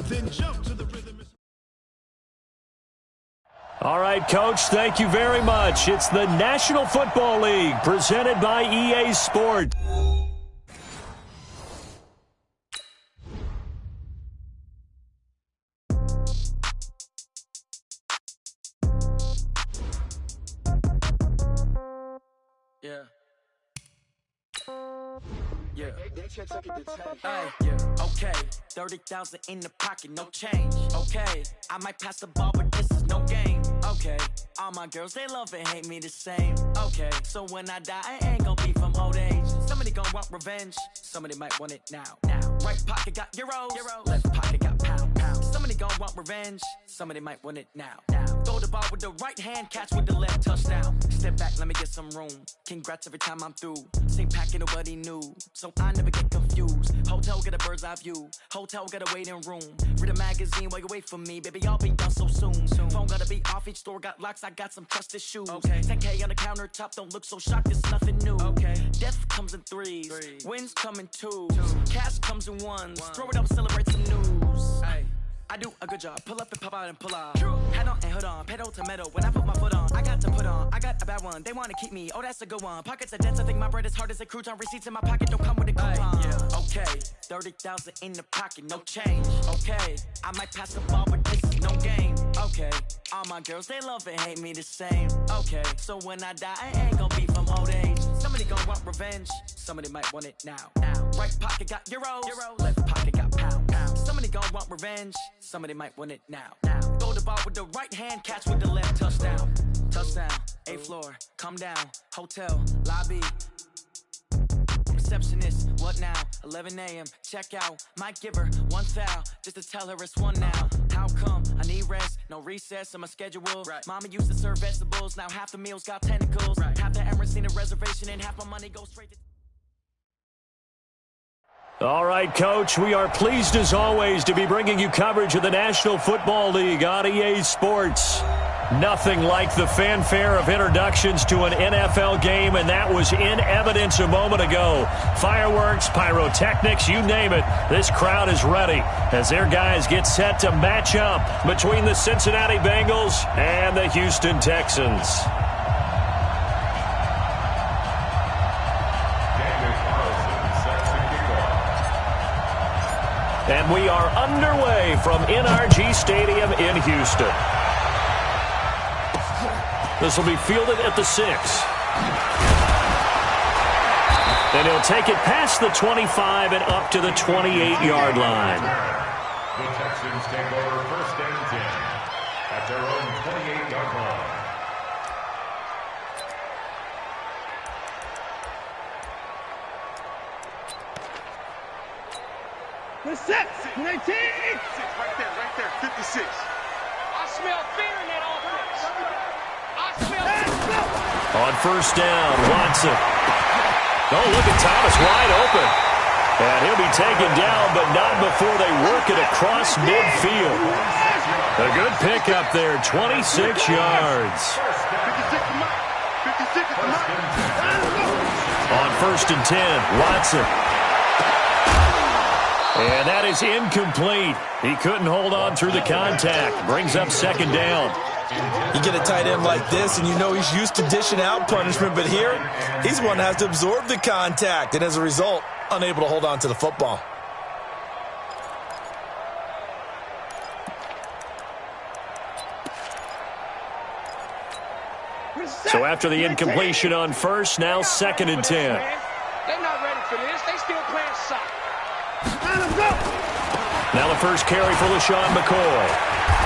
Then jump to the rhythm. All right, Coach, thank you very much. It's the National Football League presented by EA Sports. Yeah. Yeah. Hey, yeah. Okay. 30,000 in the pocket, no change. Okay. I might pass the ball, but this is no game. Okay. All my girls, they love and hate me the same. Okay. So when I die, I ain't gonna be from old age. Somebody gonna want revenge. Somebody might want it now. Right pocket got euros. Left pocket got pound. Somebody gonna want revenge. Somebody might want it now. Throw the ball with the right hand, catch with the left, touchdown. Step back, let me get some room. Congrats every time I'm through. Same packet, nobody knew, so I never get confused. Hotel get a bird's eye view. Hotel got a waiting room. Read a magazine while you wait for me, baby. I'll be done so soon. Phone gotta be off. Each store got locks. I got some trusted shoes. Okay. 10K on the countertop. Don't look so shocked. It's nothing new. Okay. Death comes in threes. Wins come in twos. Cash comes in ones. Throw it up, celebrate some news. Hey. I do a good job. Pull up and pop out and pull out. Head on and hood on. Pedal to metal. When I put my foot on, I got to put on. I got a bad one. They want to keep me. Oh, that's a good one. Pockets are dense. I think my bread is hard as a crouton. Receipts in my pocket don't come with a coupon. Yeah. Okay. 30,000 in the pocket. No change. Okay. I might pass the ball, but this is no game. Okay. All my girls, they love and hate me the same. Okay. So when I die, I ain't gonna be from old age. Somebody gonna want revenge. Somebody might want it now. Right pocket got euros. Left pocket got pound. Somebody gonna want revenge. Somebody might want it now. Throw the ball with the right hand, catch with the left, touchdown. Touchdown, 8th floor, come down, hotel, lobby. Receptionist, what now? 11 a.m., check out. Might give her one foul, just to tell her it's one now. How come? I need rest, no recess in my schedule. Right. Mama used to serve vegetables, now half the meals got tentacles. Right. Half the Emirates need a reservation and half my money goes straight to... All right, Coach, we are pleased as always to be bringing you coverage of the National Football League on EA Sports. Nothing like the fanfare of introductions to an NFL game, and that was in evidence a moment ago. Fireworks, pyrotechnics, you name it. This crowd is ready as their guys get set to match up between the Cincinnati Bengals and the Houston Texans. And we are underway from NRG Stadium in Houston. This will be fielded at the 6. And he'll take it past the 25 and up to the 28-yard line. The Texans take over 1st and 10 at their own 28-yard line. The set, 19. Right there, 56. I smell fear in that offense. I smell fear. On 1st down, Watson. Oh, look at Thomas wide open. And he'll be taken down, but not before they work it across midfield. A good pickup there, 26 yards. 56 On 1st and 10, Watson. And that is incomplete. He couldn't hold on through the contact. Brings up 2nd down. You get a tight end like this, and you know he's used to dishing out punishment, but here, he's one that has to absorb the contact, and as a result, unable to hold on to the football. So after the incompletion on 1st, now 2nd and 10. They're not ready for this. They still playing soccer. Now the first carry for LaShawn McCoy.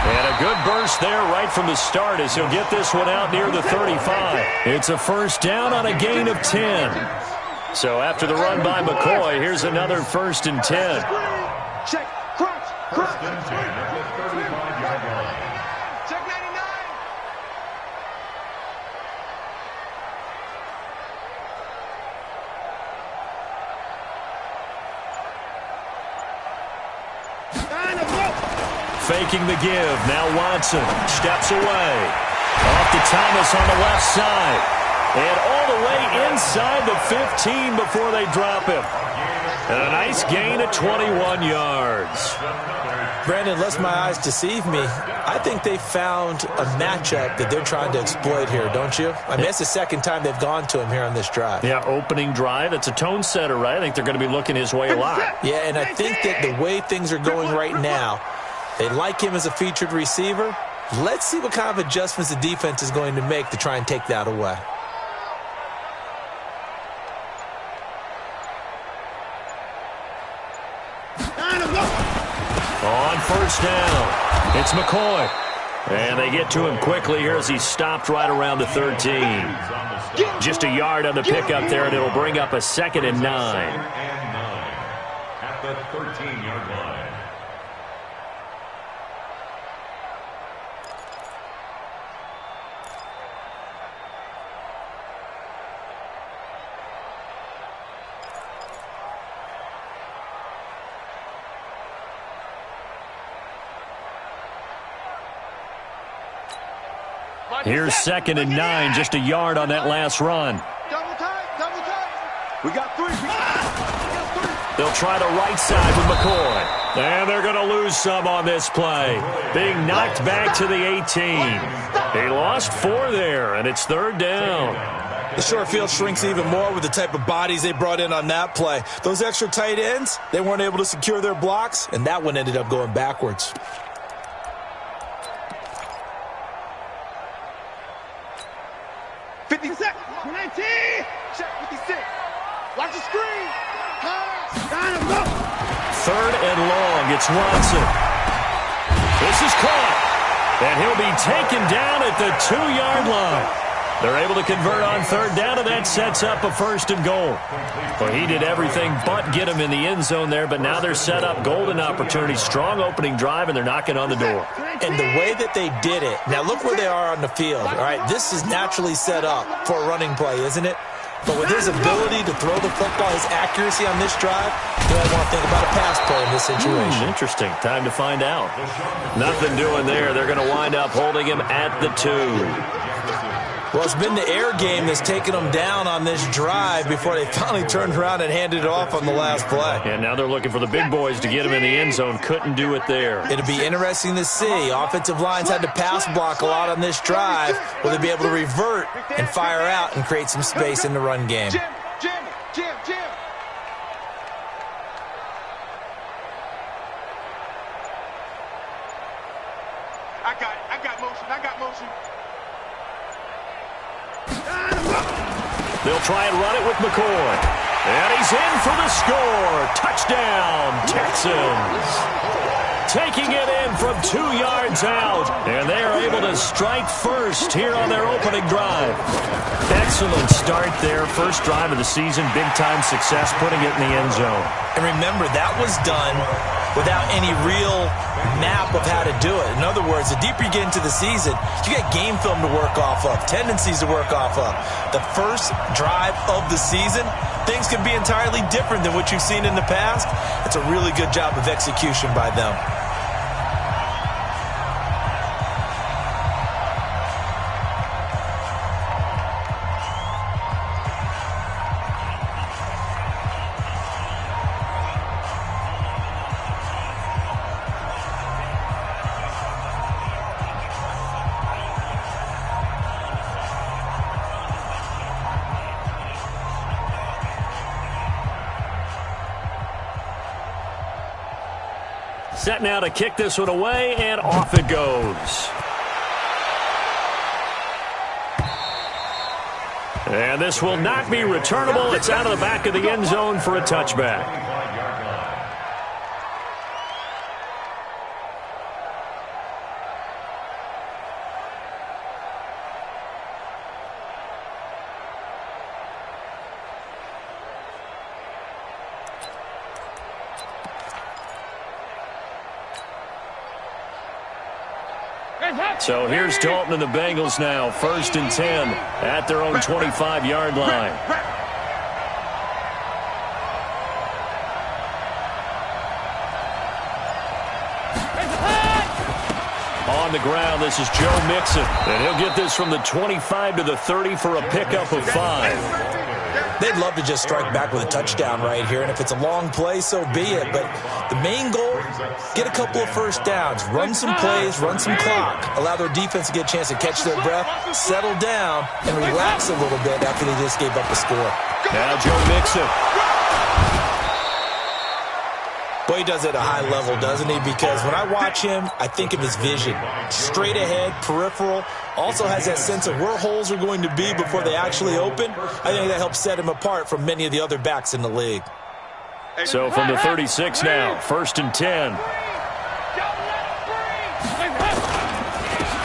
And a good burst there right from the start as he'll get this one out near the 35. It's a 1st down on a gain of 10. So after the run by McCoy, here's another 1st and 10. Check, crunch, crunch. 1st and 10 at the 35-yard line. Check 99. Faking the give. Now Watson steps away. Off to Thomas on the left side. And all the way inside the 15 before they drop him. And a nice gain of 21 yards. Brandon, lest my eyes deceive me, I think they found a matchup that they're trying to exploit here, don't you? I mean, it's the second time they've gone to him here on this drive. Yeah, opening drive. It's a tone setter, right? I think they're going to be looking his way a lot. Yeah, and I think that the way things are going right now, they like him as a featured receiver. Let's see what kind of adjustments the defense is going to make to try and take that away. On first down, it's McCoy. And they get to him quickly here as he's stopped right around the 13. Just a yard on the pickup there, and it'll bring up a 2nd and 9. At the 13-yard line. Here's 2nd and 9, just a yard on that last run. Double tight, double tight. We got 3. They'll try the right side with McCoy. And they're going to lose some on this play. Being knocked back to the 18. He lost 4 there, and it's 3rd down. The short field shrinks even more with the type of bodies they brought in on that play. Those extra tight ends, they weren't able to secure their blocks, and that one ended up going backwards. Check 56. Watch the screen. Pass. 3rd and long. It's Watson. This is caught. And he'll be taken down at the 2-yard line. They're able to convert on 3rd down, and that sets up a 1st and goal. Well, he did everything but get him in the end zone there, but now they're set up golden opportunity. Strong opening drive, and they're knocking on the door. And the way that they did it, now look where they are on the field. All right, this is naturally set up for a running play, isn't it? But with his ability to throw the football, his accuracy on this drive, you might want to think about a pass play in this situation. Interesting. Time to find out. Nothing doing there. They're going to wind up holding him at the 2. Well, it's been the air game that's taken them down on this drive before they finally turned around and handed it off on the last play. And now they're looking for the big boys to get him in the end zone. Couldn't do it there. It'll be interesting to see. Offensive lines had to pass block a lot on this drive. Will they be able to revert and fire out and create some space in the run game? Jim. I got motion. They'll try and run it with McCoy. And he's in for the score. Touchdown, Texans. Taking it in from 2 yards out. And they are able to strike first here on their opening drive. Excellent start there. First drive of the season. Big-time success putting it in the end zone. And remember, that was done without any real map of how to do it. In other words, the deeper you get into the season, you got game film to work off of, tendencies to work off of. The first drive of the season, things can be entirely different than what you've seen in the past. It's a really good job of execution by them. Set now to kick this one away, and off it goes. And this will not be returnable. It's out of the back of the end zone for a touchback. So here's Dalton and the Bengals now, 1st and 10 at their own 25-yard line. On the ground, this is Joe Mixon, and he'll get this from the 25 to the 30 for a pickup of 5. They'd love to just strike back with a touchdown right here, and if it's a long play, so be it. But the main goal get a couple of first downs, run some plays, run some clock, allow their defense to get a chance to catch their breath, settle down, and relax a little bit after they just gave up a score. Now Joe Mixon. Boy, he does it at a high level, doesn't he? Because when I watch him, I think of his vision. Straight ahead, peripheral, also has that sense of where holes are going to be before they actually open. I think that helps set him apart from many of the other backs in the league. So from the 36 now, 1st and 10.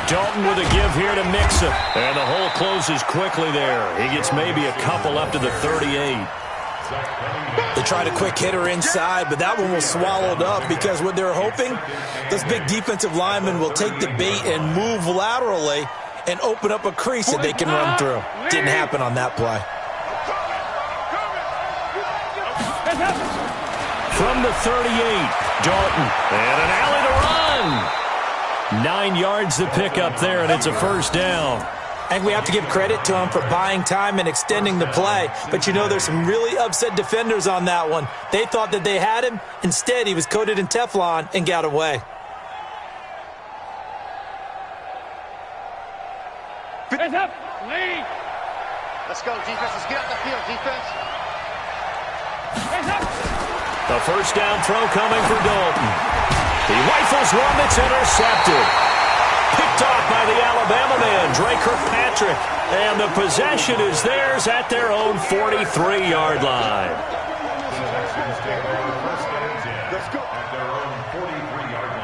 Dalton with a give here to Mixon. And the hole closes quickly there. He gets maybe a couple up to the 38. They tried a quick hitter inside, but that one was swallowed up because what they're hoping, this big defensive lineman will take the bait and move laterally and open up a crease that they can run through. Didn't happen on that play. From the 38, Dalton. And an alley to run. 9 yards to pick up there, and it's a first down. I think we have to give credit to him for buying time and extending the play. But, you know, there's some really upset defenders on that one. They thought that they had him. Instead, he was coated in Teflon and got away. Hands up. Lead. Let's go, defense. Let's get out the field, defense. Hands up. The first down throw coming for Dalton. He rifles one that's intercepted. Picked off by the Alabama man, Dre Kirkpatrick. And the possession is theirs at their own 43-yard line. Let's go. At their own 43-yard line.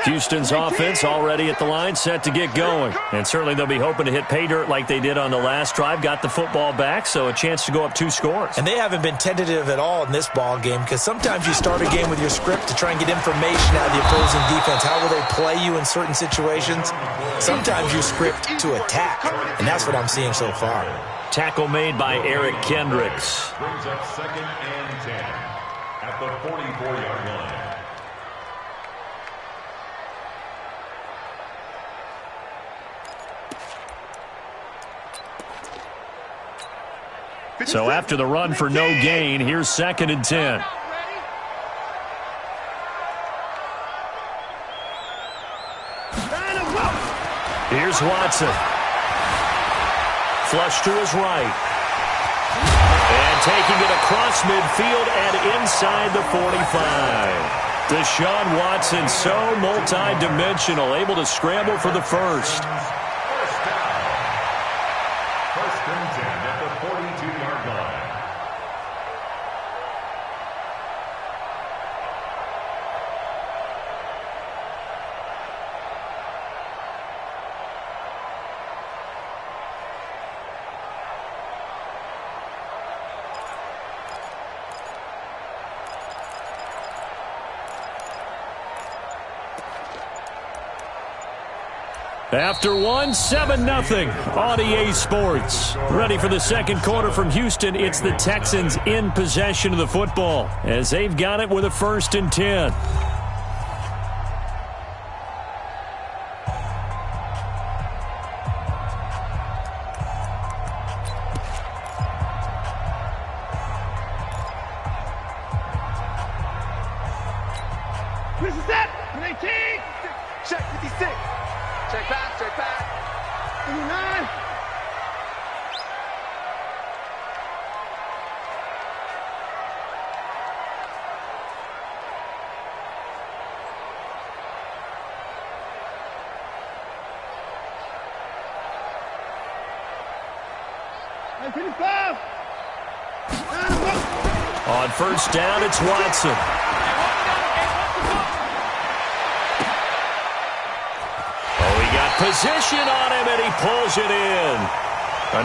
Houston's offense already at the line, set to get going. And certainly they'll be hoping to hit pay dirt like they did on the last drive. Got the football back, so a chance to go up 2 scores. And they haven't been tentative at all in this ball game because sometimes you start a game with your script to try and get information out of the opposing defense. How will they play you in certain situations? Sometimes you script to attack, and that's what I'm seeing so far. Tackle made by Eric Kendricks. Brings up 2nd and 10 at the 44-yard line. So after the run for no gain, here's 2nd and 10. Here's Watson. Flush to his right. And taking it across midfield and inside the 45. Deshaun Watson, so multi-dimensional, able to scramble for the first. First down. 1st and 10 at the 42-yard line. After one, 7-0 on EA Sports. Ready for the second quarter from Houston. It's the Texans in possession of the football as they've got it with a 1st and 10. This is it. 18. Check 56. Check back, check back. 59. And 55. On first down, it's Watson. Position on him, and he pulls it in.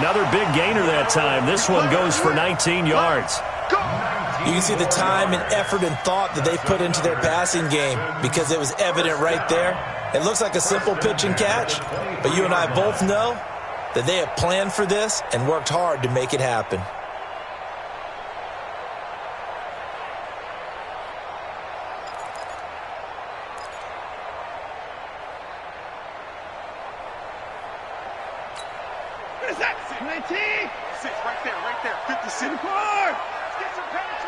Another big gainer that time. This one goes for 19 yards. You can see the time and effort and thought that they put into their passing game because it was evident right there. It looks like a simple pitch and catch, but you and I both know that they have planned for this and worked hard to make it happen. What is that? 19. 56, right there, 56. Four. Get some penetration.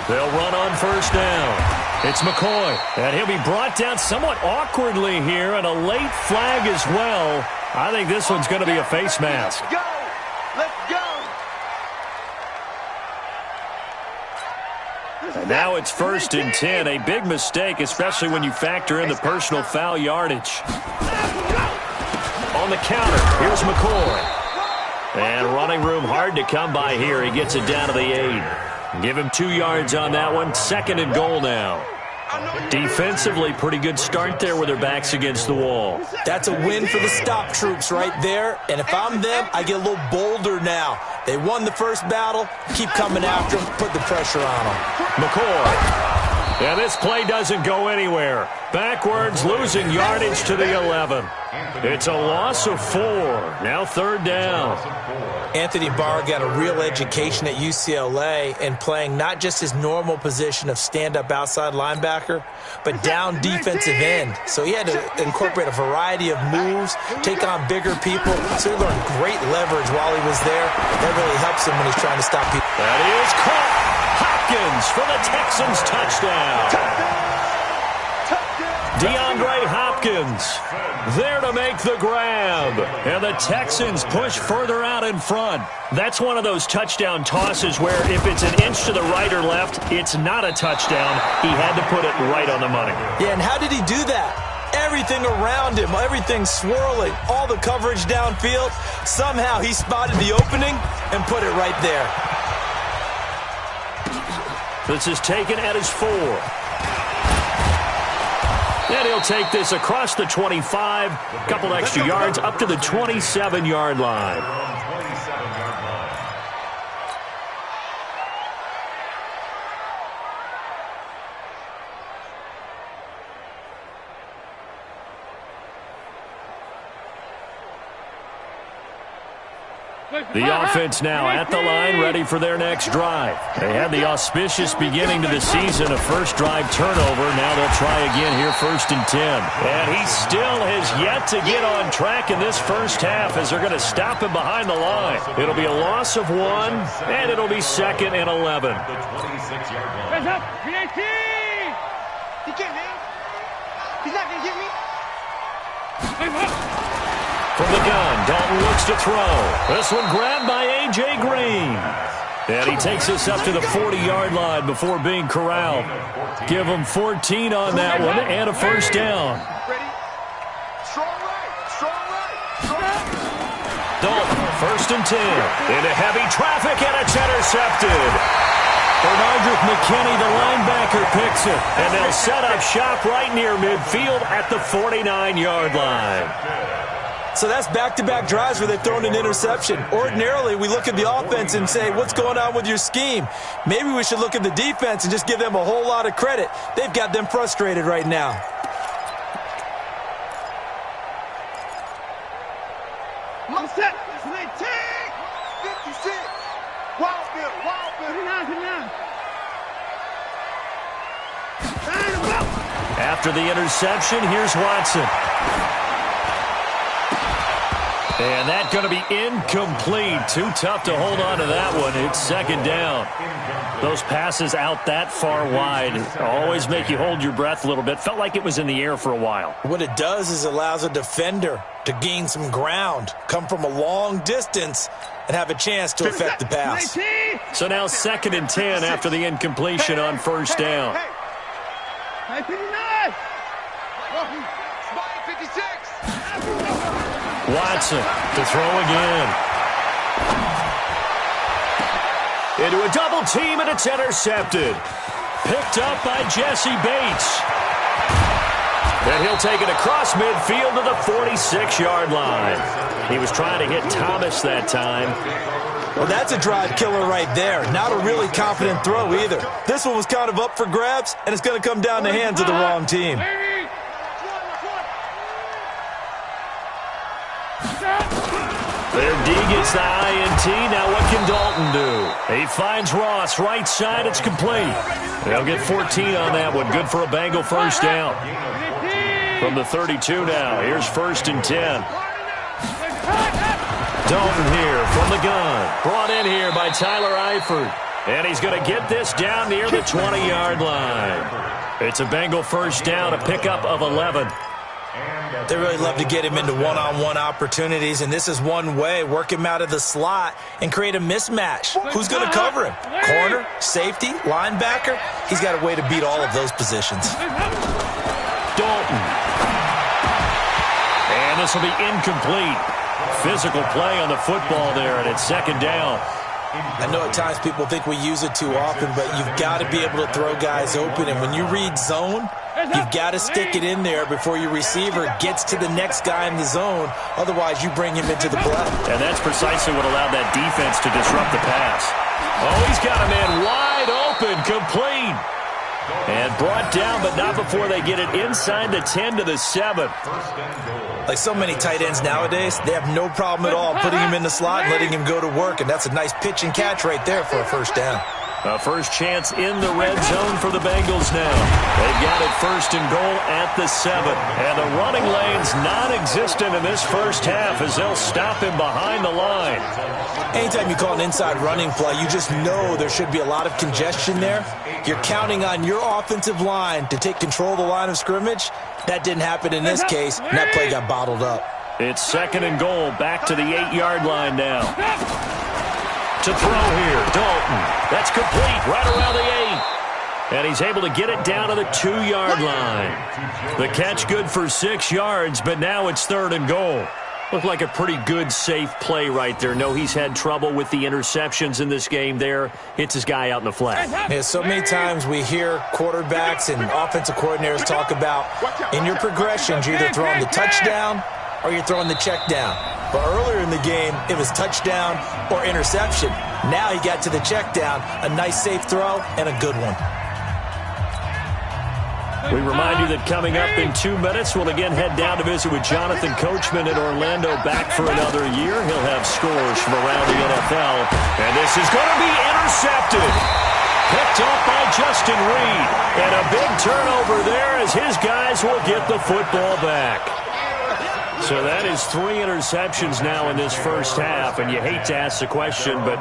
They'll run on first down. It's McCoy, and he'll be brought down somewhat awkwardly here, and a late flag as well. I think this one's going to be a face mask. Let's go. Let's go. And now it's 1st and 10. A big mistake, especially when you factor in the personal foul yardage. On the counter, here's McCoy. And running room hard to come by here. He gets it down to the 8. Give him 2 yards on that one. 2nd and goal now. Defensively, pretty good start there with their backs against the wall. That's a win for the stop troops right there. And if I'm them, I get a little bolder now. They won the first battle. Keep coming after them. Put the pressure on them. McCoy. And this play doesn't go anywhere. Backwards, losing yardage to the 11. It's a loss of 4. Now 3rd down. Anthony Barr got a real education at UCLA in playing not just his normal position of stand-up outside linebacker, but down defensive end. So he had to incorporate a variety of moves, take on bigger people. So he learned great leverage while he was there. That really helps him when he's trying to stop people. That is caught. Hopkins for the Texans touchdown. DeAndre Hopkins there to make the grab. And the Texans push further out in front. That's one of those touchdown tosses where if it's an inch to the right or left, it's not a touchdown. He had to put it right on the money. Yeah, and how did he do that? Everything around him, everything swirling, all the coverage downfield. Somehow he spotted the opening and put it right there. This is taken at his 4. And he'll take this across the 25, a couple extra yards up to the 27-yard line. The offense now at the line, ready for their next drive. They had the auspicious beginning to the season, a first drive turnover. Now they'll try again here, 1st and 10. And he still has yet to get on track in this first half as they're going to stop him behind the line. It'll be a loss of 1, and it'll be 2nd and 11. Hands up, 318. He can't, man. He's not going to get me. From the gun, Dalton looks to throw. This one grabbed by A.J. Green. And he takes us up to the 40-yard line before being corralled. Give him 14 on that one and a first down. Ready? Strong right. Strong right. Strong right. Dalton, 1st and 10. Into heavy traffic, and it's intercepted. Bernardrick McKinney, the linebacker, picks it. And they'll set up shop right near midfield at the 49-yard line. So that's back-to-back drives where they've thrown an interception. Ordinarily, we look at the offense and say, what's going on with your scheme? Maybe we should look at the defense and just give them a whole lot of credit. They've got them frustrated right now. One set. 56. Wild bill. 39. After the interception, here's Watson. And that's going to be incomplete. Too tough to hold on to that one. It's 2nd down. Those passes out that far wide always make you hold your breath a little bit. Felt like it was in the air for a while. What it does is it allows a defender to gain some ground, come from a long distance, and have a chance to affect the pass. So now 2nd and 10 after the incompletion on first down. Hey, 59. Spy 56. Watson to throw again. Into a double team, and it's intercepted. Picked up by Jesse Bates. And he'll take it across midfield to the 46-yard line. He was trying to hit Thomas that time. Well, that's a drive killer right there. Not a really confident throw either. This one was kind of up for grabs, and it's going to come down the hands of the wrong team. Their D gets the INT. Now what can Dalton do? He finds Ross right side. It's complete. They'll get 14 on that one. Good for a Bengal first down. From the 32 now. Here's 1st and 10. Dalton here from the gun. Brought in here by Tyler Eifert. And he's going to get this down near the 20-yard line. It's a Bengal first down, a pickup of 11. They really love to get him into one-on-one opportunities, and this is one way. Work him out of the slot and create a mismatch. Who's going to cover him? Corner, safety, linebacker? He's got a way to beat all of those positions. Dalton. And this will be incomplete. Physical play on the football there, and it's second down. I know at times people think we use it too often, but you've got to be able to throw guys open. And when you read zone, you've got to stick it in there before your receiver gets to the next guy in the zone. Otherwise, you bring him into the play. And that's precisely what allowed that defense to disrupt the pass. Oh, he's got a man wide open, complete. And brought down, but not before they get it inside the 10 to the 7. Like so many tight ends nowadays, they have no problem at all putting him in the slot and letting him go to work. And that's a nice pitch and catch right there for a first down. A first chance in the red zone for the Bengals now. They've got it first and goal at the 7. And the running lane's non-existent in this first half as they'll stop him behind the line. Anytime you call an inside running play, you just know there should be a lot of congestion there. You're counting on your offensive line to take control of the line of scrimmage. That didn't happen in this case, and that play got bottled up. It's second and goal, back to the 8-yard line now. To throw here, Dalton. That's complete, right around the 8. And he's able to get it down to the 2-yard line. The catch good for 6 yards, but now it's third and goal. Looked like a pretty good, safe play right there. No, he's had trouble with the interceptions in this game there. Hits his guy out in the flat. Yeah, so many times we hear quarterbacks and offensive coordinators talk about in your progressions, you're either throwing the touchdown or you're throwing the check down. But earlier in the game, it was touchdown or interception. Now he got to the check down, a nice safe throw and a good one. We remind you that coming up in 2 minutes, we'll again head down to visit with Jonathan Coachman in Orlando, back for another year. He'll have scores from around the NFL. And this is going to be intercepted. Picked off by Justin Reed. And a big turnover there as his guys will get the football back. So that is 3 interceptions now in this first half, and you hate to ask the question, but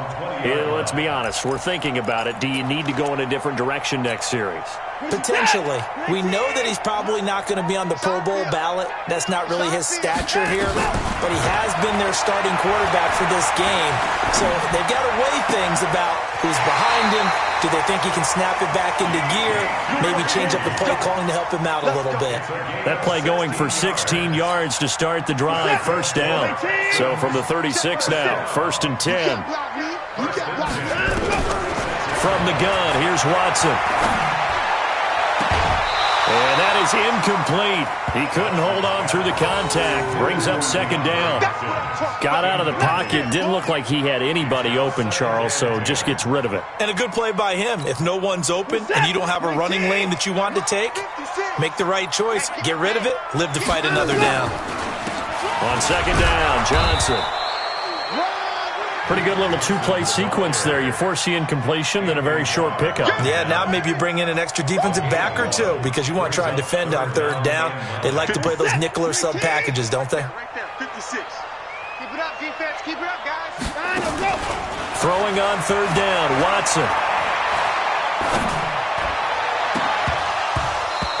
let's be honest, we're thinking about it. Do you need to go in a different direction next series? Potentially. We know that he's probably not going to be on the Pro Bowl ballot. That's not really his stature here, but he has been their starting quarterback for this game. So they've got to weigh things about who's behind him. Do they think he can snap it back into gear? Maybe change up the play calling to help him out a little bit. That play going for 16 yards to start the drive, first down. So from the 36 now, first and 10. From the gun, here's Watson. And that is incomplete. He couldn't hold on through the contact. Brings up second down. Got out of the pocket. Didn't look like he had anybody open, Charles, so just gets rid of it. And a good play by him. If no one's open and you don't have a running lane that you want to take, make the right choice. Get rid of it. Live to fight another down. On second down, Johnson. Pretty good little two-play sequence there. You force the incompletion, then a very short pickup. Yeah, now maybe you bring in an extra defensive back or two because you want to try and defend on third down. They like to play those nickel or sub packages, don't they? Right there, 56. Keep it up, defense. Keep it up, guys. Throwing on third down, Watson.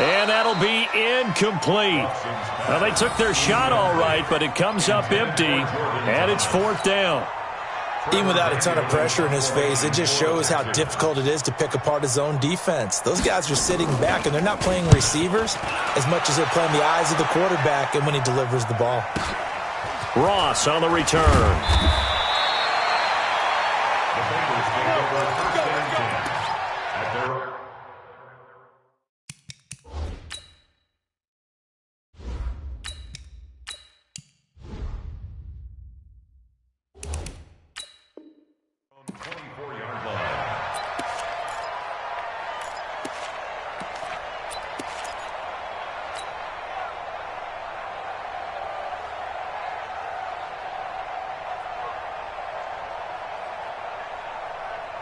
And that'll be incomplete. Well, they took their shot all right, but it comes up empty, and it's fourth down. Even without a ton of pressure in his face, it just shows how difficult it is to pick apart his own defense. Those guys are sitting back, and they're not playing receivers as much as they're playing the eyes of the quarterback and when he delivers the ball. Ross on the return.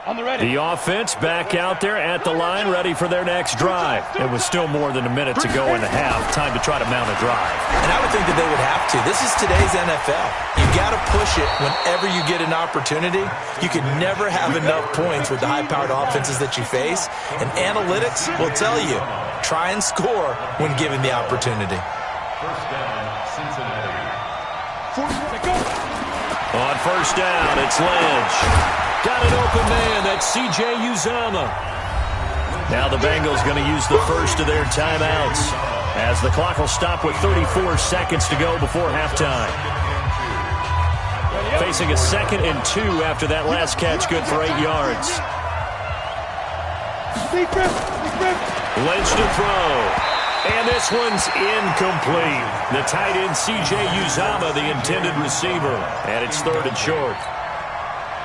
The offense back out there at the line, ready for their next drive. It was still more than a minute to go in the half. Time to try to mount a drive. And I would think that they would have to. This is today's NFL. You got to push it whenever you get an opportunity. You can never have enough points with the high-powered offenses that you face. And analytics will tell you, try and score when given the opportunity. First down, Cincinnati. On first down, it's Lynch. Got an open man. That's C.J. Uzomah. Now the Bengals going to use the first of their timeouts as the clock will stop with 34 seconds to go before halftime. Facing a 2nd and 2 after that last catch, good for 8 yards. Lynch to throw. And this one's incomplete. The tight end, C.J. Uzomah, the intended receiver. And it's 3rd and short.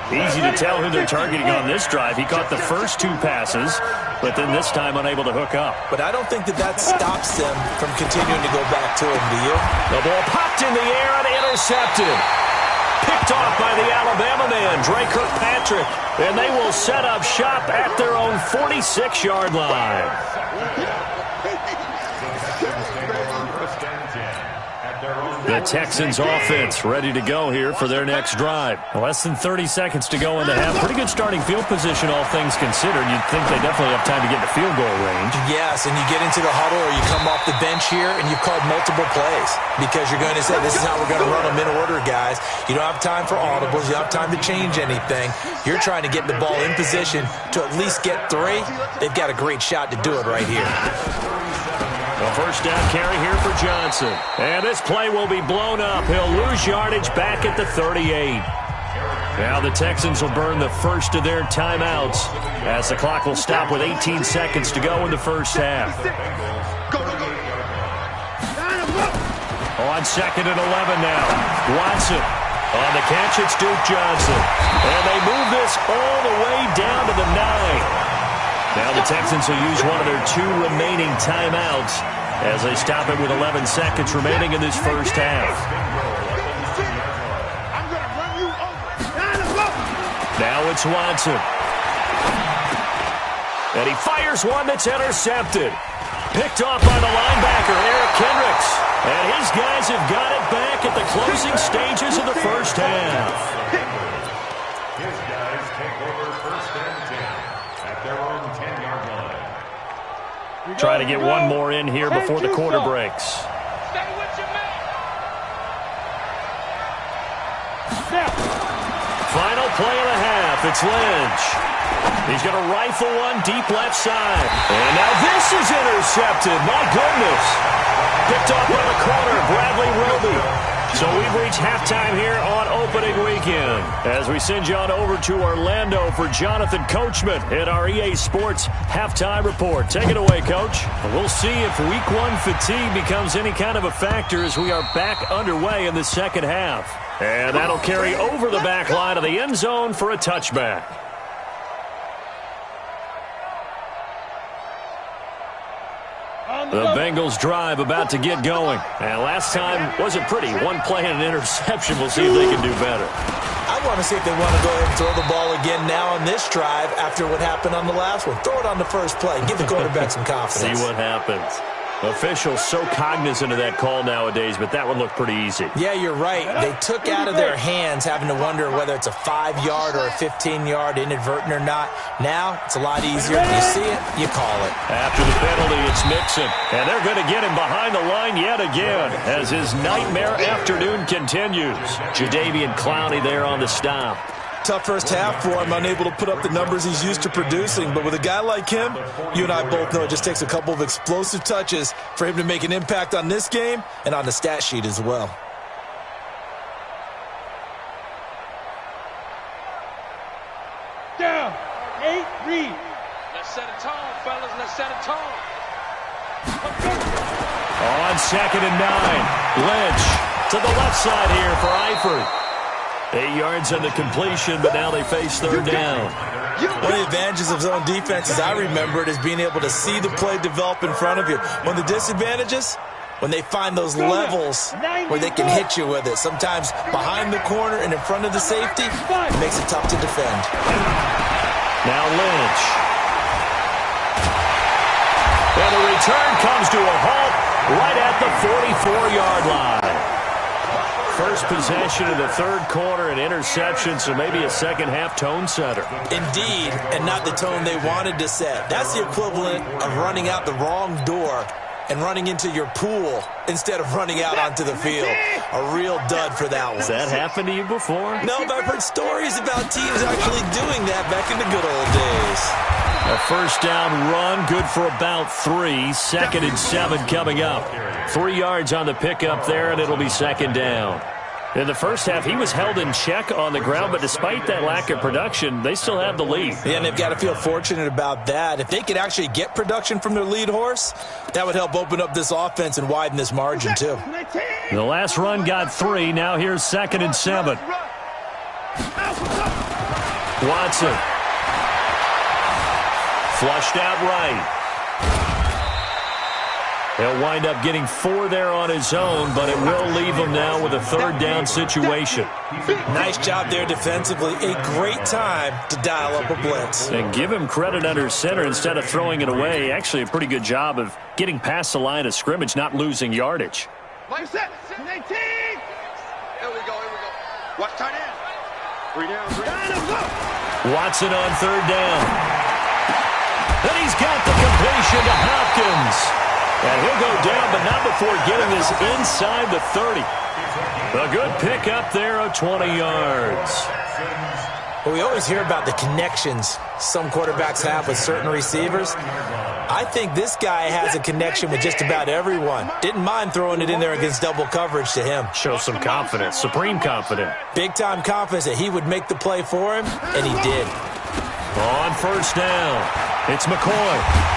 Easy to tell who they're targeting on this drive. He caught the first 2 passes, but then this time unable to hook up. But I don't think that stops them from continuing to go back to him, do you? The ball popped in the air and intercepted. Picked off by the Alabama man, Dre Kirkpatrick. And they will set up shop at their own 46-yard line. The Texans offense ready to go here for their next drive. Less than 30 seconds to go in the half. Pretty good starting field position, all things considered. You'd think they definitely have time to get to field goal range. Yes, and you get into the huddle or you come off the bench here and you've called multiple plays because you're going to say, this is how we're going to run them in order, guys. You don't have time for audibles. You don't have time to change anything. You're trying to get the ball in position to at least get 3. They've got a great shot to do it right here. A first down carry here for Johnson. And this play will be blown up. He'll lose yardage back at the 38. Now the Texans will burn the first of their timeouts as the clock will stop with 18 seconds to go in the first half. On 2nd and 11 now. Watson on the catch. It's Duke Johnson. And they move this all the way down to the 9. Now the Texans will use one of their 2 remaining timeouts as they stop it with 11 seconds remaining in this first half. Now it's Watson. And he fires one that's intercepted. Picked off by the linebacker, Eric Kendricks. And his guys have got it back at the closing stages of the first half. His guys take over 1st and 10 at their own 10-yard line. Trying to get one more in here before the quarter breaks. Stay with your man. Final play of the half. It's Lynch. He's going to rifle one deep left side. And now this is intercepted. My goodness. Picked off by the corner, Bradley Roby. So we've reached halftime here on opening weekend as we send you on over to Orlando for Jonathan Coachman in our EA Sports Halftime Report. Take it away, Coach. We'll see if Week 1 fatigue becomes any kind of a factor as we are back underway in the second half. And that'll carry over the back line of the end zone for a touchback. The Bengals drive about to get going. And last time wasn't pretty. One play and an interception. We'll see if they can do better. I want to see if they want to go ahead and throw the ball again now on this drive after what happened on the last one. Throw it on the first play. Give the quarterback some confidence. See what happens. Officials so cognizant of that call nowadays, but that one looked pretty easy. Yeah, you're right. They took out of their hands having to wonder whether it's a 5-yard or a 15-yard inadvertent or not. Now, it's a lot easier. You see it, you call it. After the penalty, it's Mixon. And they're going to get him behind the line yet again as his nightmare afternoon continues. Jadeveon Clowney there on the stop. Tough first half for him, unable to put up the numbers he's used to producing. But with a guy like him, you and I both know it just takes a couple of explosive touches for him to make an impact on this game and on the stat sheet as well. Down. 8, read. Let's set a tone, fellas. Let's set a tone. On 2nd and 9, Lynch to the left side here for Eifert. 8 yards on the completion, but now they face 3rd down. One of the advantages of zone defense, as I remember it, is being able to see the play develop in front of you. One of the disadvantages, when they find those levels where they can hit you with it. Sometimes behind the corner and in front of the safety, it makes it tough to defend. Now Lynch. And the return comes to a halt right at the 44-yard line. First possession of the third quarter, an interception, so maybe a second-half tone setter. Indeed, and not the tone they wanted to set. That's the equivalent of running out the wrong door and running into your pool instead of running out onto the field. A real dud for that one. Has that happened to you before? No, but I've heard stories about teams actually doing that back in the good old days. A first down run, good for about 3. 2nd and 7 coming up. 3 yards on the pickup there, and it'll be second down. In the first half, he was held in check on the ground, but despite that lack of production, they still have the lead. Yeah, and they've got to feel fortunate about that. If they could actually get production from their lead horse, that would help open up this offense and widen this margin, too. The last run got 3. Now here's 2nd and 7. Watson. Flushed out right. He'll wind up getting 4 there on his own, but it will leave him now with a third down situation. Nice job there defensively. A great time to dial up a blitz. And give him credit under center instead of throwing it away. Actually, a pretty good job of getting past the line of scrimmage, not losing yardage. Set. 19. Here we go. Watch tight end. 3 down. Watson on third down. And he's got the completion to Hopkins. And he'll go down, but not before getting this inside the 30. A good pickup there of 20 yards. Well, we always hear about the connections some quarterbacks have with certain receivers. I think this guy has a connection with just about everyone. Didn't mind throwing it in there against double coverage to him. Shows some confidence, supreme confidence. Big-time confidence that he would make the play for him, and he did. On first down, it's McCoy.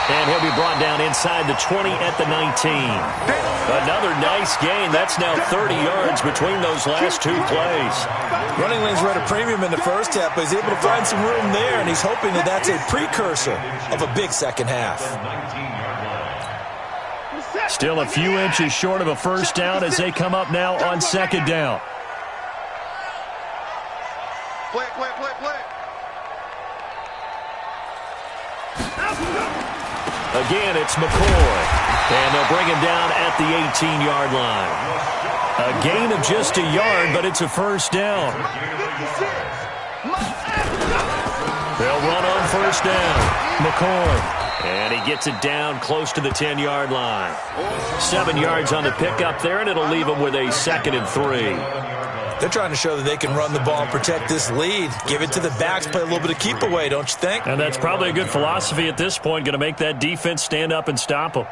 And he'll be brought down inside the 20 at the 19. Another nice gain. That's now 30 yards between those last 2 plays. Running lanes were at a premium in the first half, but he's able to find some room there, and he's hoping that that's a precursor of a big second half. Still a few inches short of a first down as they come up now on second down. Play. Again, it's McCoy. And they'll bring him down at the 18-yard line. A gain of just a yard, but it's a first down. They'll run on first down. McCoy. And he gets it down close to the 10-yard line. 7 yards on the pickup there, and it'll leave him with a 2nd and 3. They're trying to show that they can run the ball and protect this lead. Give it to the backs, play a little bit of keep away, don't you think? And that's probably a good philosophy at this point, going to make that defense stand up and stop them.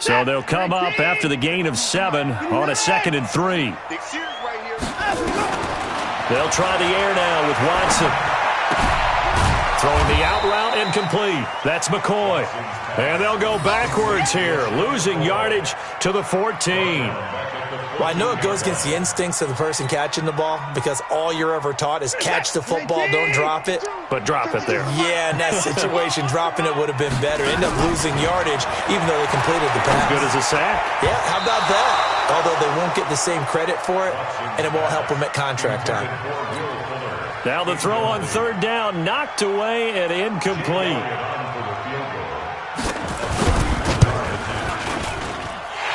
So they'll come up after the gain of 7 on a 2nd and 3. They'll try the air now with Watson. Throwing the out route incomplete. That's McCoy. And they'll go backwards here, losing yardage to the 14. Well, I know it goes against the instincts of the person catching the ball because all you're ever taught is catch the football, don't drop it. But drop it there. Yeah, in that situation, dropping it would have been better. End up losing yardage even though they completed the pass. Good as a sack. Yeah, how about that? Although they won't get the same credit for it, and it won't help them at contract time. Now the throw on third down, knocked away and incomplete.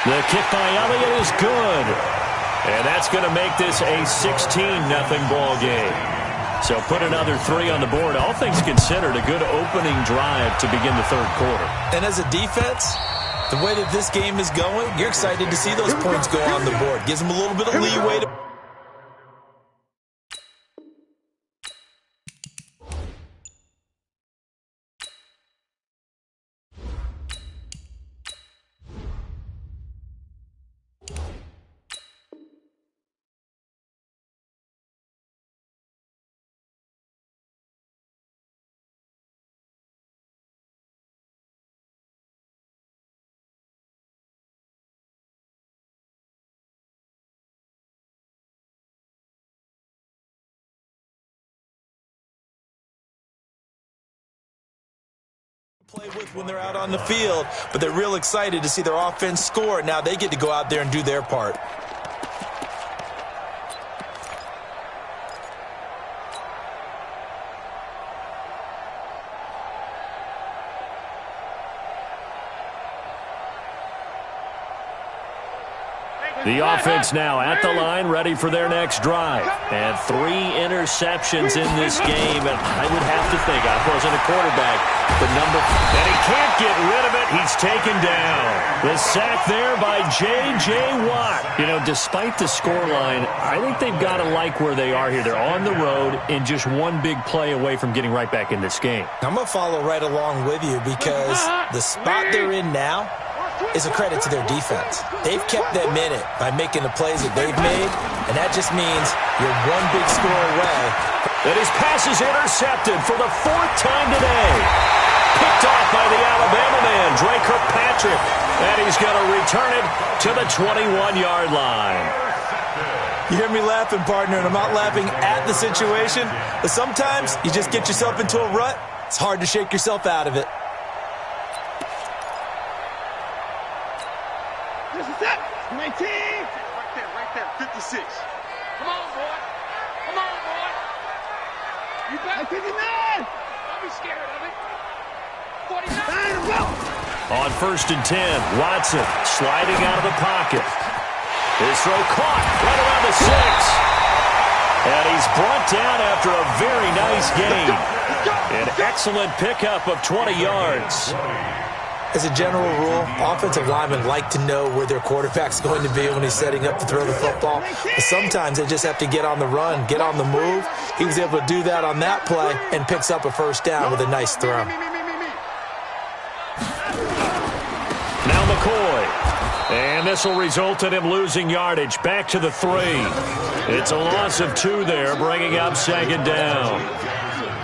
The kick by Elliott is good. And that's going to make this a 16-0 ball game. So put another 3 on the board. All things considered, a good opening drive to begin the third quarter. And as a defense, the way that this game is going, you're excited to see those points go on the board. Gives them a little bit of leeway to Play with when they're out on the field, but they're real excited to see their offense score. Now they get to go out there and do their part. The offense now at the line, ready for their next drive. And 3 interceptions in this game. And I would have to think, I wasn't a quarterback, but and he can't get rid of it. He's taken down. The sack there by J.J. Watt. You know, despite the scoreline, I think they've got to like where they are here. They're on the road and just one big play away from getting right back in this game. I'm going to follow right along with you because the spot they're in now is a credit to their defense. They've kept them in it by making the plays that they've made, and that just means you're one big score away. And his pass is intercepted for the 4th time today. Picked off by the Alabama man, Dre Kirkpatrick, and he's going to return it to the 21-yard line. You hear me laughing, partner, and I'm not laughing at the situation, but sometimes you just get yourself into a rut. It's hard to shake yourself out of it. Set. 19. Right there, 56. Come on, boy. Come on, boy. You better. 59. Don't be scared of it. 49. On 1st and 10, Watson sliding out of the pocket. His throw caught right around the 6. And he's brought down after a very nice gain. An excellent pickup of 20 yards. As a general rule, offensive linemen like to know where their quarterback's going to be when he's setting up to throw the football. But sometimes they just have to get on the run, get on the move. He was able to do that on that play and picks up a 1st down with a nice throw. Now McCoy. And this will result in him losing yardage back to the 3. It's a loss of 2 there, bringing up 2nd down.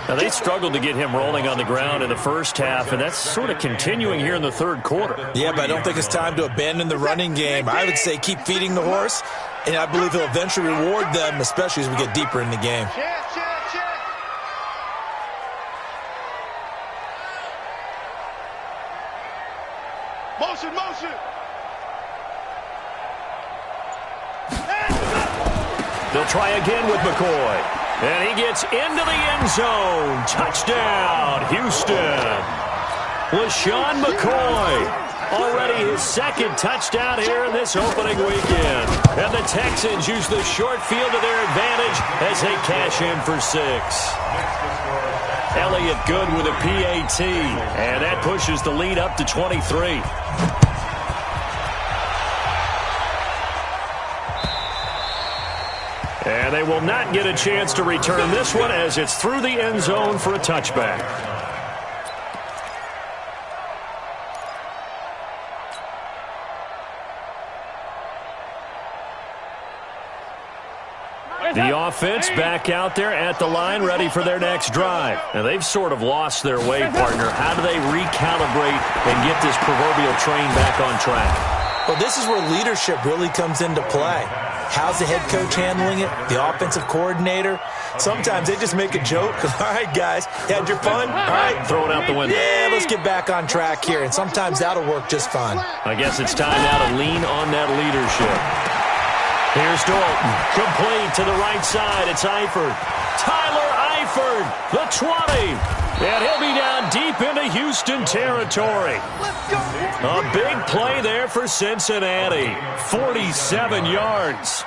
Now, they struggled to get him rolling on the ground in the first half, and that's sort of continuing here in the 3rd quarter. Yeah, but I don't think it's time to abandon the running game. I would say keep feeding the horse, and I believe he'll eventually reward them, especially as we get deeper in the game. Check. Motion. They'll try again with McCoy. And he gets into the end zone. Touchdown, Houston. LaShawn McCoy. Already his 2nd touchdown here in this opening weekend. And the Texans use the short field to their advantage as they cash in for 6. Elliott good with a PAT. And that pushes the lead up to 23. And they will not get a chance to return this one as it's through the end zone for a touchback. The offense back out there at the line, ready for their next drive. And they've sort of lost their way, partner. How do they recalibrate and get this proverbial train back on track? Well, this is where leadership really comes into play. How's the head coach handling it? The offensive coordinator? Sometimes they just make a joke. All right, guys, had your fun? All right. Throw it out the window. Yeah, let's get back on track here. And sometimes that'll work just fine. I guess it's time now to lean on that leadership. Here's Dalton. Complete to the right side. It's Eifert. Tyler Eifert, the 20. And he'll be down deep into Houston territory. A big play there for Cincinnati. 47 yards.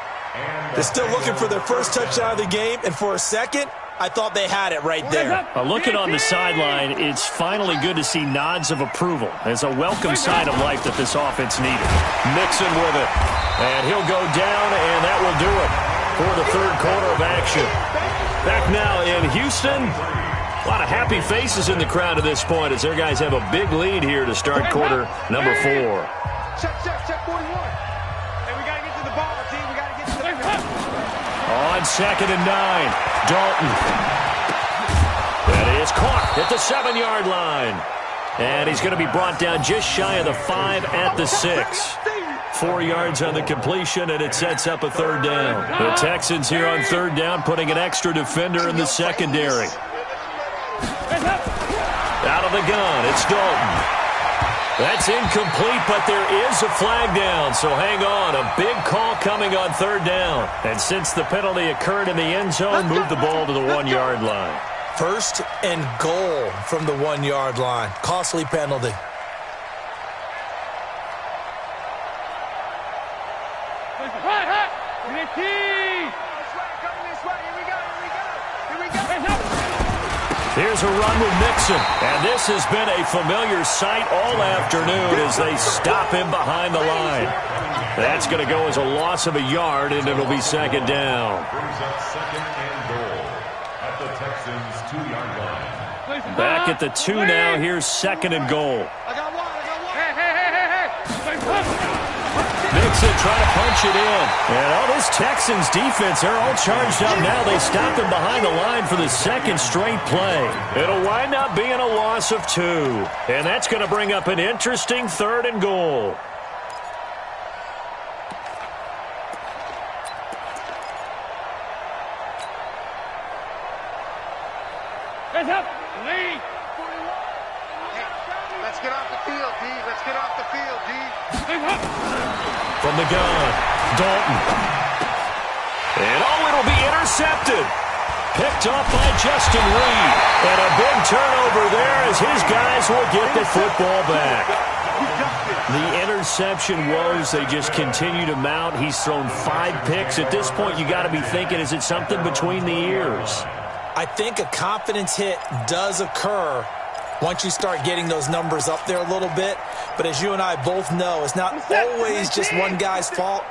They're still looking for their first touchdown of the game, and for a second, I thought they had it right there. Looking on the sideline, it's finally good to see nods of approval. It's a welcome sign of life that this offense needed. Mixon with it. And he'll go down, and that will do it for the 3rd quarter of action. Back now in Houston. A lot of happy faces in the crowd at this point as their guys have a big lead here to start quarter number 4. Check 41. Hey, we got to get to the ball, team. We got to get to the On 2nd and 9, Dalton. That is caught at the 7-yard line. And he's going to be brought down just shy of the 5 at the 6. 4 yards on the completion, and it sets up a 3rd down. The Texans here on 3rd down putting an extra defender in the secondary. Out of the gun, it's Dalton. That's incomplete, but there is a flag down, so hang on. A big call coming on third down. And since the penalty occurred in the end zone, move the ball to the 1-yard line. First and goal from the 1-yard line. Costly penalty. Here's a run with Mixon, and this has been a familiar sight all afternoon as they stop him behind the line. That's going to go as a loss of a yard, and it'll be second down. Brings up second and goal at the Texans' 2-yard line. Back at the 2 now, here's second and goal. Mixon trying to punch it in. And all this Texans defense, they're all charged up now. They stop him behind the line for the second straight play. It'll wind up being a loss of 2. And that's going to bring up an interesting third and goal. Hands up. Lead. Let's get off the field, D. Let's get off the field, D. From the gun, Dalton. And it'll be intercepted. Picked off by Justin Reed. And a big turnover there as his guys will get the football back. The interception woes, they just continue to mount. He's thrown 5 picks. At this point, you got to be thinking, is it something between the ears? I think a confidence hit does occur once you start getting those numbers up there a little bit. But as you and I both know, it's not always just one guy's fault.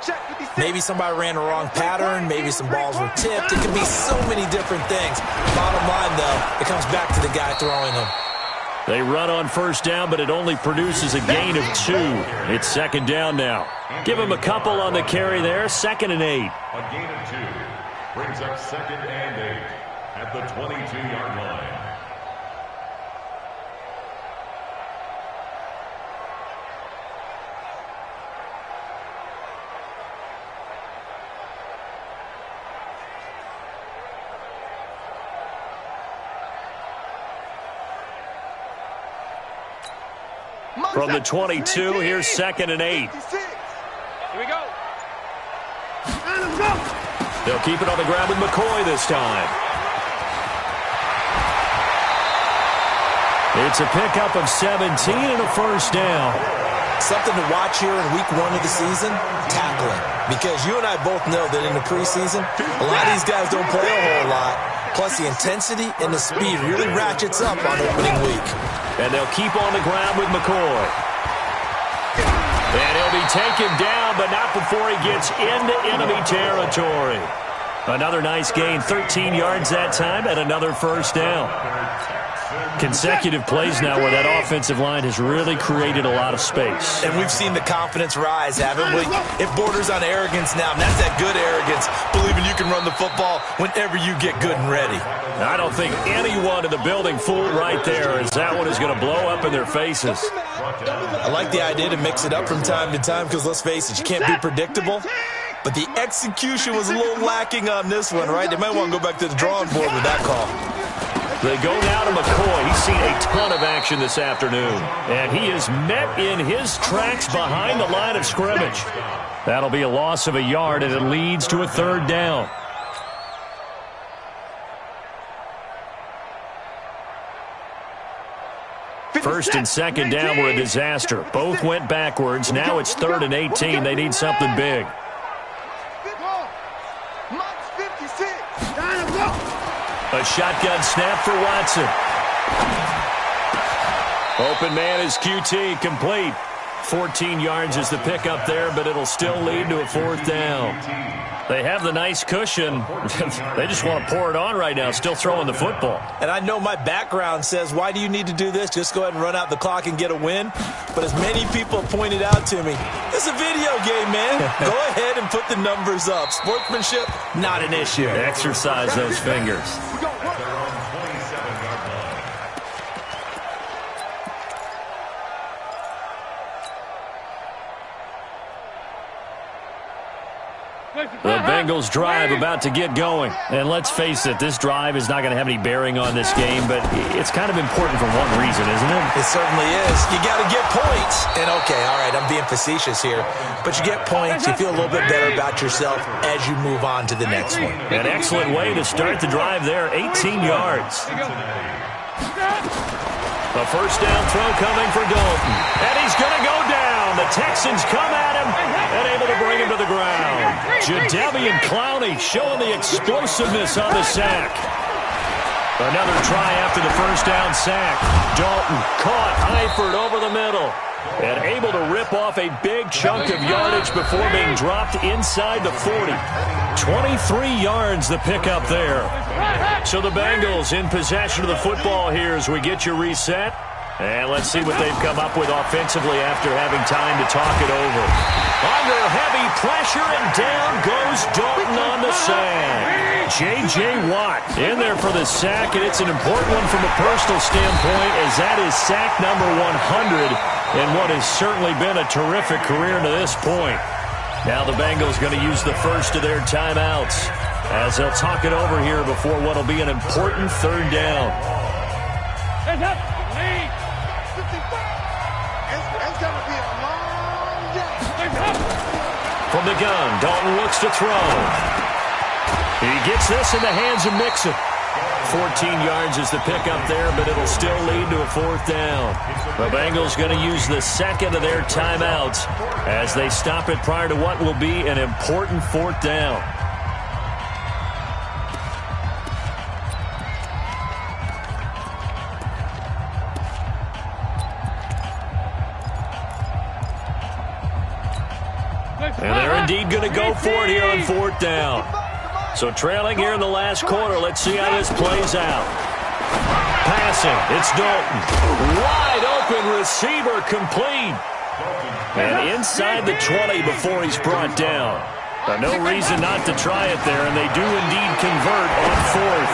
Maybe somebody ran the wrong pattern. Maybe some balls were tipped. It could be so many different things. Bottom line, though, it comes back to the guy throwing them. They run on first down, but it only produces a gain of 2. It's second down now. Give him a couple on the carry there. Second and 8. A gain of 2 brings up second and 8 at the 22-yard line. From the 22, here's second and 8. Here we go. They'll keep it on the ground with McCoy this time. It's a pickup of 17 and a first down. Something to watch here in week 1 of the season, tackling. Because you and I both know that in the preseason, a lot of these guys don't play a whole lot. Plus, the intensity and the speed really ratchets up on opening week. And they'll keep on the ground with McCoy. And he'll be taken down, but not before he gets into enemy territory. Another nice gain, 13 yards that time, and another first down. Consecutive plays now where that offensive line has really created a lot of space. And we've seen the confidence rise, haven't we? It borders on arrogance now, and that's that good arrogance, believing you can run the football whenever you get good and ready. I don't think anyone in the building fooled right there, as that one is going to blow up in their faces. I like the idea to mix it up from time to time because, let's face it, you can't be predictable. But the execution was a little lacking on this one, right? They might want to go back to the drawing board with that call. They go now to McCoy. He's seen a ton of action this afternoon. And he is met in his tracks behind the line of scrimmage. That'll be a loss of a yard, and it leads to a third down. First and second down were a disaster. Both went backwards. Now it's 3rd and 18. They need something big. A shotgun snap for Watson. Open man is QT, complete. 14 yards is the pickup there, but it'll still lead to a fourth down. They have the nice cushion. They just want to pour it on right now, still throwing the football. And I know my background says, why do you need to do this? Just go ahead and run out the clock and get a win. But as many people have pointed out to me, it's a video game, man. Go ahead and put the numbers up. Sportsmanship, not an issue. Exercise those fingers. The Bengals drive about to get going. And let's face it, this drive is not going to have any bearing on this game, but it's kind of important for one reason, isn't it? It certainly is. You got to get points. And okay, all right, I'm being facetious here, but you get points, you feel a little bit better about yourself as you move on to the next one. An excellent way to start the drive there, 18 yards. A first down throw coming for Dalton. And he's going to go down. The Texans come at him and able to bring him to the ground. Jadeveon Clowney showing the explosiveness on the sack. Another try after the first down sack. Dalton caught Eifert over the middle and able to rip off a big chunk of yardage before being dropped inside the 40. 23 yards the pickup there. So the Bengals in possession of the football here as we get you reset. And let's see what they've come up with offensively after having time to talk it over. Under heavy pressure, and down goes Dalton on the sack. J.J. Watt in there for the sack, and it's an important one from a personal standpoint as that is sack number 100 in what has certainly been a terrific career to this point. Now the Bengals going to use the first of their timeouts as they'll talk it over here before what will be an important third down. Hands up, lead. 55. It's going to be a long day. Hands up. From the gun, Dalton looks to throw. He gets this in the hands of Mixon. 14 yards is the pickup there, but it'll still lead to a fourth down. The Bengals going to use the second of their timeouts as they stop it prior to what will be an important fourth down. And they're indeed going to go for it here on fourth down. So trailing here in the last quarter, let's see how this plays out. Passing, it's Dalton. Wide open receiver complete. And inside the 20 before he's brought down. No reason not to try it there, and they do indeed convert on fourth.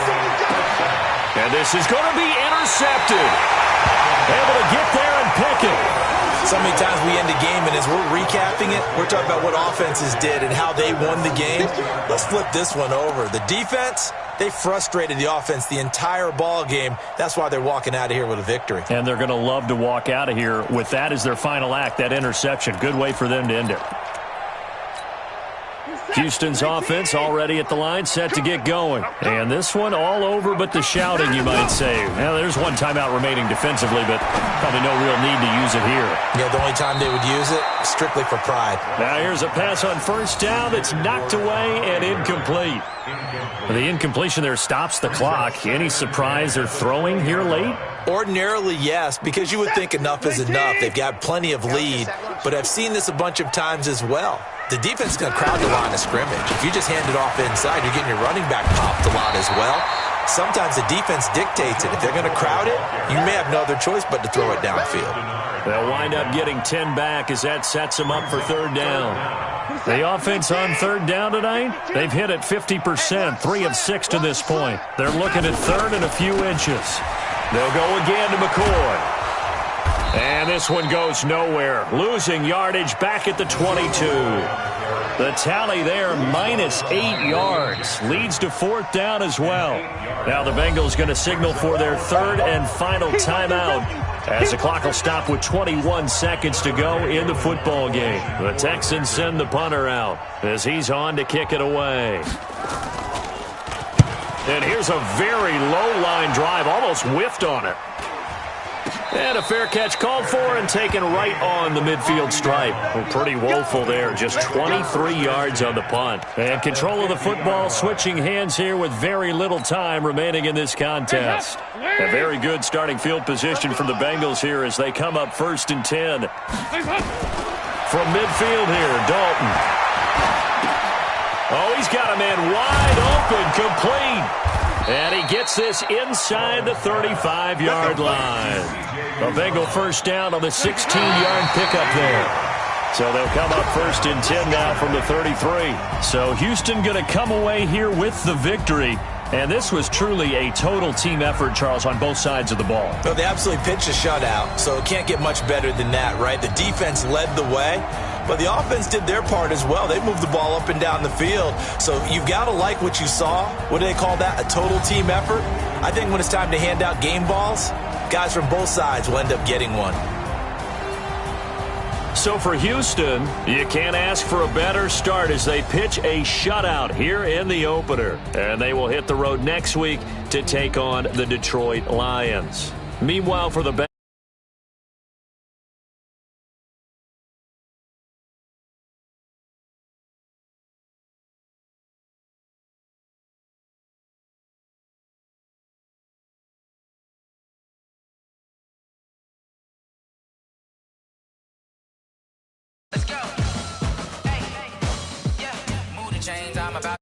And this is going to be intercepted. Able to get there and pick it. So many times we end a game, and as we're recapping it, we're talking about what offenses did and how they won the game. Let's flip this one over. The defense, they frustrated the offense the entire ball game. That's why they're walking out of here with a victory. And they're going to love to walk out of here with that as their final act, that interception. Good way for them to end it. Houston's offense already at the line, set to get going. And this one all over but the shouting, you might say. Now, there's one timeout remaining defensively, but probably no real need to use it here. Yeah, the only time they would use it, strictly for pride. Now, here's a pass on first down that's knocked away and incomplete. The incompletion there stops the clock. Any surprise they're throwing here late? Ordinarily, yes, because you would think enough is enough. They've got plenty of lead, but I've seen this a bunch of times as well. The defense is going to crowd the line of scrimmage. If you just hand it off inside, you're getting your running back popped a lot as well. Sometimes the defense dictates it. If they're going to crowd it, you may have no other choice but to throw it downfield. They'll wind up getting 10 back as that sets them up for third down. The offense on third down tonight, they've hit it 50%, 3 of 6 to this point. They're looking at third and a few inches. They'll go again to McCoy. And this one goes nowhere. Losing yardage back at the 22. The tally there, minus 8 yards. Leads to fourth down as well. Now the Bengals going to signal for their third and final timeout as the clock will stop with 21 seconds to go in the football game. The Texans send the punter out as he's on to kick it away. And here's a very low-line drive, almost whiffed on it. And a fair catch called for and taken right on the midfield stripe. Well, pretty woeful there, just 23 yards on the punt. And control of the football, switching hands here with very little time remaining in this contest. A very good starting field position for the Bengals here as they come up first and 10. From midfield here, Dalton. Oh, he's got a man wide open, complete. And he gets this inside the 35-yard line. A Bengal first down on the 16-yard pickup there. So they'll come up first and 10 now from the 33. So Houston going to come away here with the victory. And this was truly a total team effort, Charles, on both sides of the ball. Well, they absolutely pitched a shutout, so it can't get much better than that, right? The defense led the way, but the offense did their part as well. They moved the ball up and down the field. So you've got to like what you saw. What do they call that? A total team effort? I think when it's time to hand out game balls, guys from both sides will end up getting one. So for Houston, you can't ask for a better start as they pitch a shutout here in the opener. And they will hit the road next week to take on the Detroit Lions. Meanwhile, for the Let's go. Hey, yeah. Move the chains, I'm about